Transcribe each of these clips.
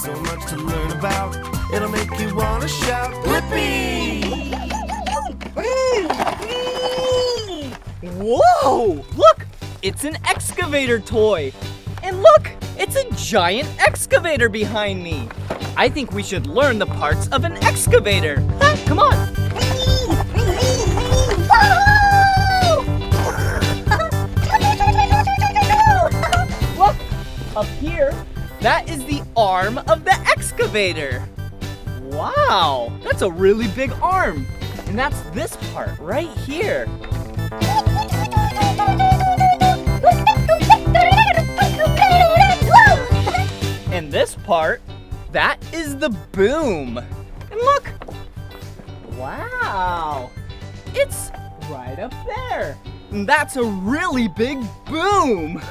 So much to learn about, it'll make you wanna shout, Blippi! Whoa! Look! It's an excavator toy! And look! It's a giant excavator behind me! I think we should learn the parts of an excavator! Huh? Come on! Look! Up here, that is the arm of the excavator! Wow! That's a really big arm! And that's this part right here. And this part, that is the boom. And look! Wow! It's right up there. And that's a really big boom.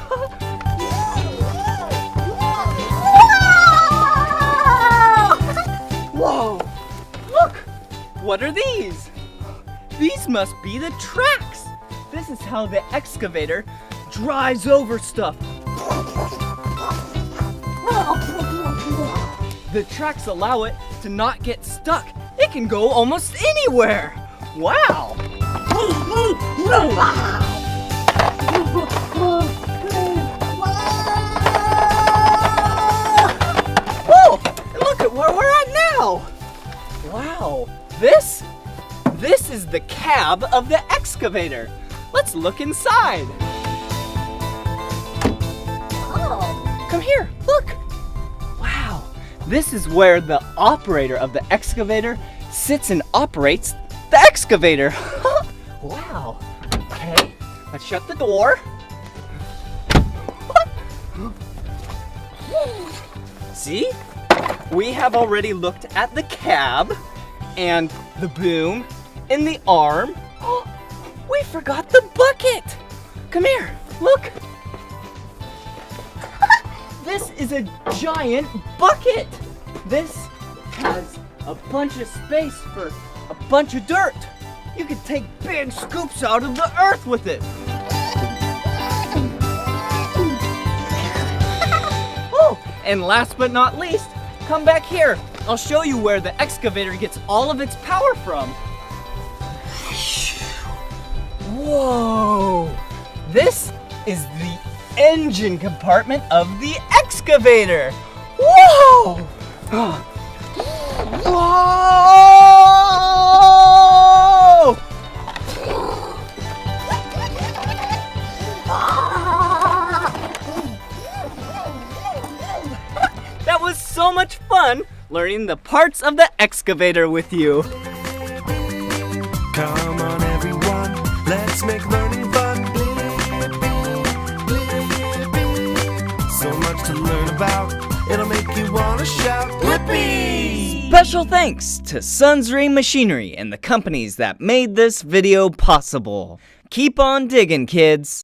Whoa! Look! What are these? These must be the tracks. This is how the excavator drives over stuff. The tracks allow it to not get stuck. It can go almost anywhere. Wow! Whoa! And look at where we're at now. Wow! This is the cab of the excavator. Let's look inside. Oh. Come here, look. Wow, this is where the operator of the excavator sits and operates the excavator. Wow. Okay, let's shut the door. See? We have already looked at the cab and the boom and the arm. Oh, we forgot the bucket. Come here, look. This is a giant bucket. This has a bunch of space for a bunch of dirt. You can take big scoops out of the earth with it. Oh, and last but not least, come back here. I'll show you where the excavator gets all of its power from. Whoa! This is the engine compartment of the excavator. Whoa! Whoa! That was so much fun learning the parts of the excavator with you. Come on everyone, let's make learning fun. So much to learn about, it'll make you wanna shout, Blippi! Special thanks to Sunsray Machinery and the companies that made this video possible. Keep on digging, kids.